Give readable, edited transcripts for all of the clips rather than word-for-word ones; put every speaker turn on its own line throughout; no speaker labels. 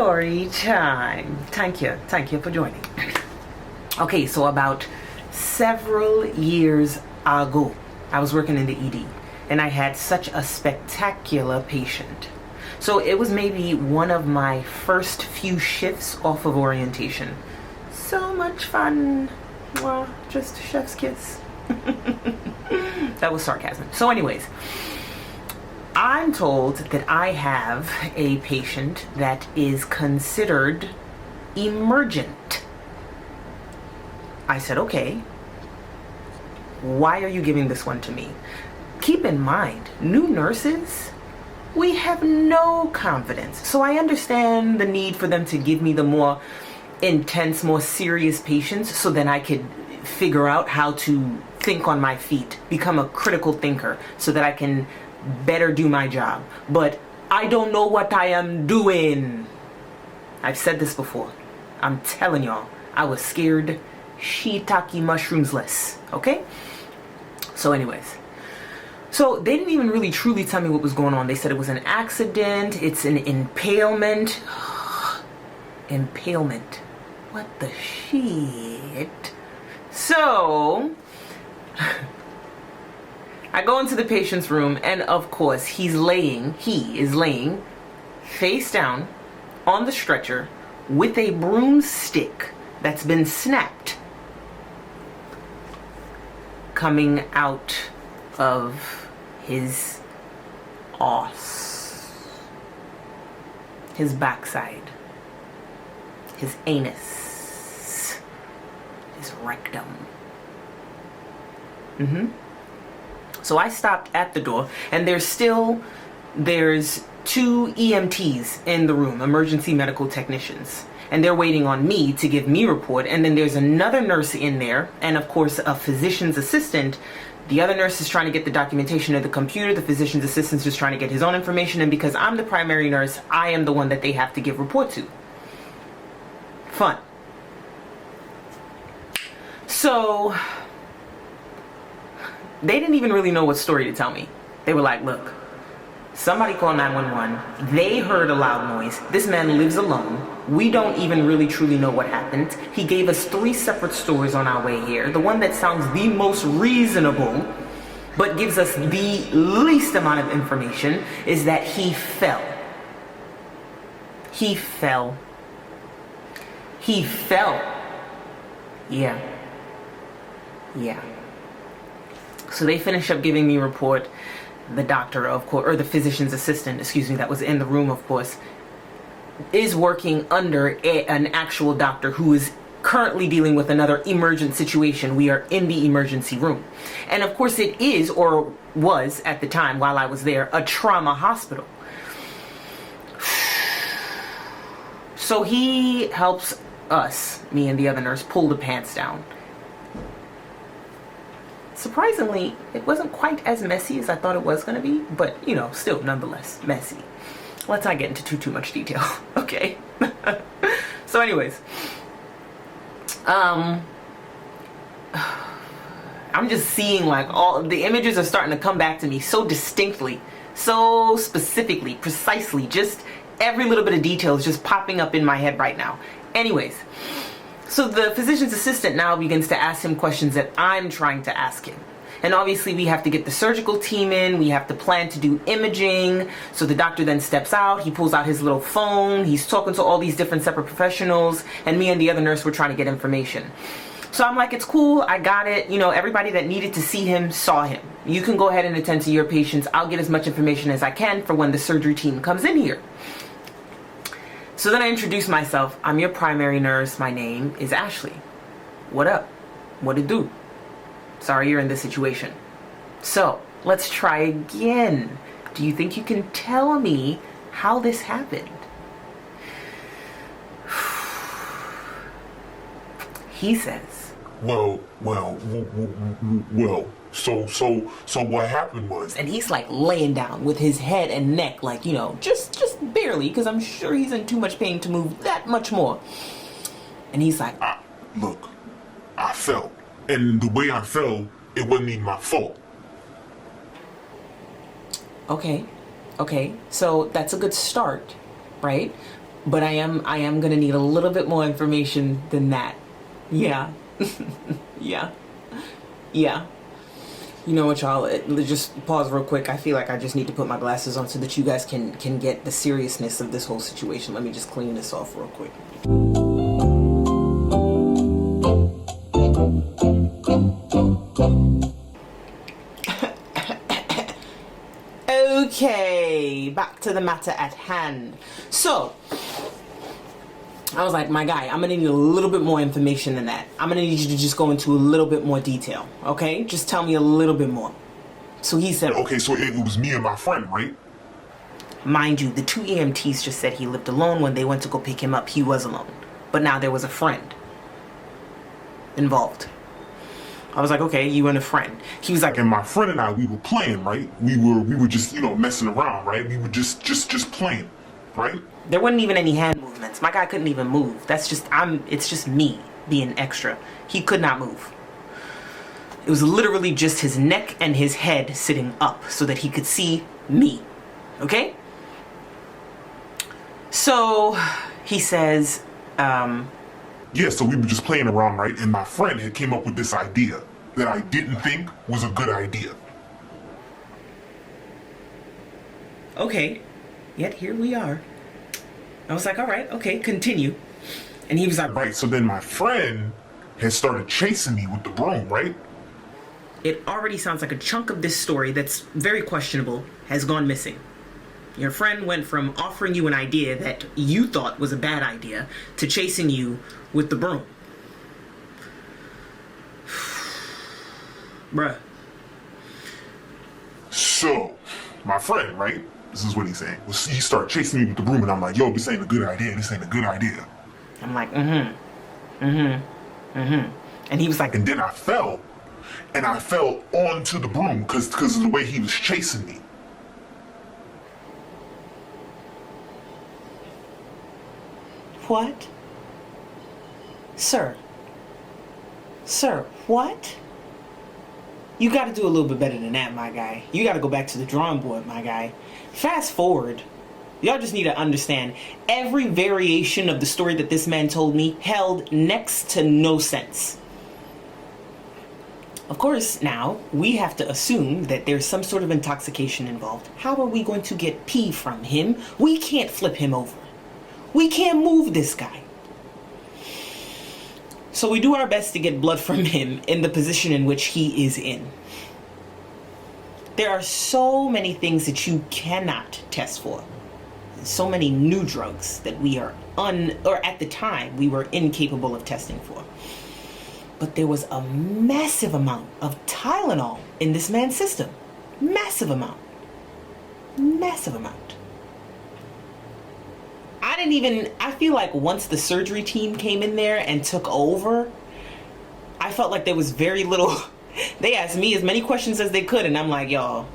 story time. Thank you for joining. Okay, so about several years ago, I was working in the ED and I had such a spectacular patient. So it was maybe one of my first few shifts off of orientation. So much fun. Well, just chef's kiss. That was sarcasm. So anyways, I'm told that I have a patient that is considered emergent. I said, okay, why are you giving this one to me? Keep in mind, new nurses, we have no confidence. So I understand the need for them to give me the more intense, more serious patients so that I could figure out how to think on my feet, become a critical thinker so that I can better do my job. But I don't know what I am doing. I've said this before. I'm telling y'all, I was scared shiitake mushroomsless. Okay? So anyways, so they didn't even really truly tell me what was going on. They said it was an accident. It's an impalement. Impalement. What the shit? So I go into the patient's room, and of course he is laying face down on the stretcher with a broomstick that's been snapped coming out of his arse, his backside, his anus, his rectum. So I stopped at the door, and there's two EMTs in the room, emergency medical technicians, and they're waiting on me to give me report. And then there's another nurse in there, and of course a physician's assistant. The other nurse is trying to get the documentation of the computer. The physician's assistant's just trying to get his own information, and because I'm the primary nurse, I am the one that they have to give report to. Fun. So they didn't even really know what story to tell me. They were like, look, somebody called 911. They heard a loud noise. This man lives alone. We don't even really truly know what happened. He gave us 3 separate stories on our way here. The one that sounds the most reasonable, but gives us the least amount of information, is that he fell. He fell. He fell. Yeah. So they finish up giving me a report. The doctor, of course, or the physician's assistant, excuse me, that was in the room, of course, is working under an actual doctor who is currently dealing with another emergent situation. We are in the emergency room. And of course it is, or was at the time while I was there, a trauma hospital. So he helps us, me and the other nurse, pull the pants down. Surprisingly, it wasn't quite as messy as I thought it was going to be, but, you know, still nonetheless messy. Let's not get into too much detail, okay? So anyways, I'm just seeing like all the images are starting to come back to me so distinctly, so specifically, precisely, just every little bit of detail is just popping up in my head right now. Anyways, so the physician's assistant now begins to ask him questions that I'm trying to ask him. And obviously we have to get the surgical team in, we have to plan to do imaging. So the doctor then steps out, he pulls out his little phone, he's talking to all these different separate professionals, and me and the other nurse were trying to get information. So I'm like, it's cool, I got it. You know, everybody that needed to see him saw him. You can go ahead and attend to your patients. I'll get as much information as I can for when the surgery team comes in here. So then I introduce myself. I'm your primary nurse. My name is Ashley. What up? What it do? Sorry you're in this situation. So let's try again. Do you think you can tell me how this happened? He says,
Well, so what happened was...
And he's like laying down with his head and neck, like, you know, just barely, because I'm sure he's in too much pain to move that much more. And he's like,
Look, I fell. And the way I fell, it wasn't even my fault.
Okay, so that's a good start, right? But I am gonna need a little bit more information than that. Yeah. Yeah. Yeah. You know what, y'all? Just pause real quick. I feel like I just need to put my glasses on so that you guys can get the seriousness of this whole situation. Let me just clean this off real quick. Okay, back to the matter at hand. So, I was like, my guy, I'm gonna need a little bit more information than that. I'm gonna need you to just go into a little bit more detail, okay? Just tell me a little bit more. So he said,
Okay, so it was me and my friend, right?
mind you, the 2 EMTs just said he lived alone. When they went to go pick him up, he was alone. But now there was a friend involved. I was like, okay, you and a friend. He was like,
And my friend and I, we were playing, right? We were just, messing around, right? We were just playing, right?
there wasn't even any hand movements. My guy couldn't even move. It's just me being extra. He could not move. It was literally just his neck and his head sitting up so that he could see me. Okay? So he says,
Yeah, so we were just playing around, right? And my friend had came up with this idea that I didn't think was a good idea.
okay, yet here we are. I was like, all right, okay, continue. And he was like,
Right, so then my friend had started chasing me with the broom, right?
it already sounds like a chunk of this story that's very questionable has gone missing. Your friend went from offering you an idea that you thought was a bad idea to chasing you with the broom. Bruh.
So, my friend, right? This is what he's saying. He started chasing me with the broom, and I'm like, yo, this ain't a good idea. This ain't a good idea.
I'm like, And he was like,
And then I fell, and I fell onto the broom because of the way he was chasing me.
what? Sir, what? You got to do a little bit better than that, my guy. You got to go back to the drawing board, my guy. Fast forward. Y'all just need to understand, every variation of the story that this man told me held next to no sense. Of course, now, we have to assume that there's some sort of intoxication involved. How are we going to get pee from him? We can't flip him over. We can't move this guy. So we do our best to get blood from him in the position in which he is in. There are so many things that you cannot test for. So many new drugs that we are or at the time we were incapable of testing for. But there was a massive amount of Tylenol in this man's system. Massive amount. Massive amount. I feel like once the surgery team came in there and took over, I felt like there was very little. They asked me as many questions as they could, and I'm like, y'all,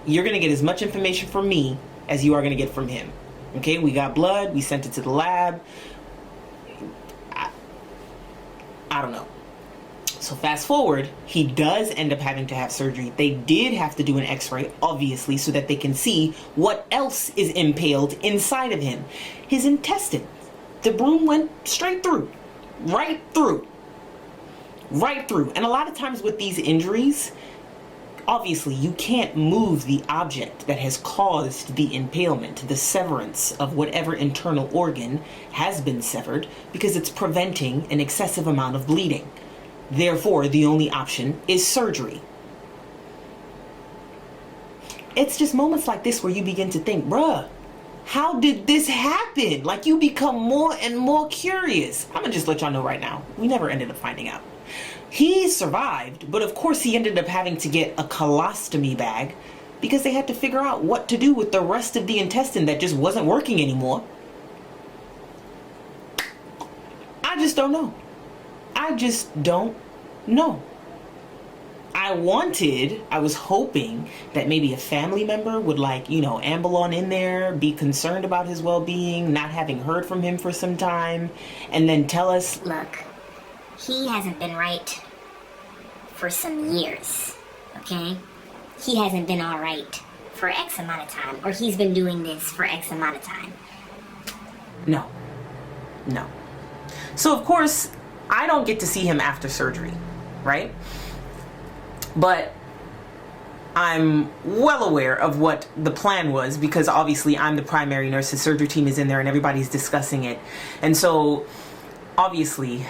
you're going to get as much information from me as you are going to get from him. Okay, we got blood, we sent it to the lab. I don't know. So fast forward, he does end up having to have surgery. They did have to do an x-ray, obviously, so that they can see what else is impaled inside of him. His intestine. The broom went straight through. Right through. Right through. And a lot of times with these injuries, obviously you can't move the object that has caused the impalement, the severance of whatever internal organ has been severed, because it's preventing an excessive amount of bleeding. Therefore, the only option is surgery. It's just moments like this where you begin to think, bruh, how did this happen? Like, you become more and more curious. I'm gonna just let y'all know right now, we never ended up finding out. He survived, but of course he ended up having to get a colostomy bag because they had to figure out what to do with the rest of the intestine that just wasn't working anymore. I just don't know. I just don't know. I was hoping that maybe a family member would amble on in there, be concerned about his well-being, not having heard from him for some time, and then tell us,
look, he hasn't been right for some years, okay? He hasn't been alright for X amount of time, or he's been doing this for X amount of time.
No. No. So, of course, I don't get to see him after surgery, right? But I'm well aware of what the plan was, because obviously I'm the primary nurse. The surgery team is in there and everybody's discussing it. And so, obviously,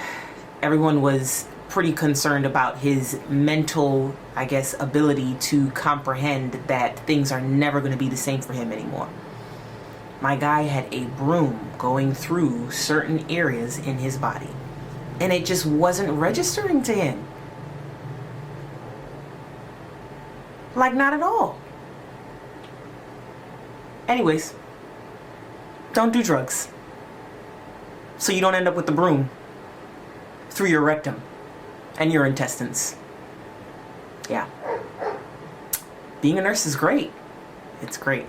everyone was pretty concerned about his mental, I guess, ability to comprehend that things are never going to be the same for him anymore. My guy had a broom going through certain areas in his body, and it just wasn't registering to him. Like, not at all. Anyways, don't do drugs, so you don't end up with the broom through your rectum and your intestines. Yeah. Being a nurse is great. It's great.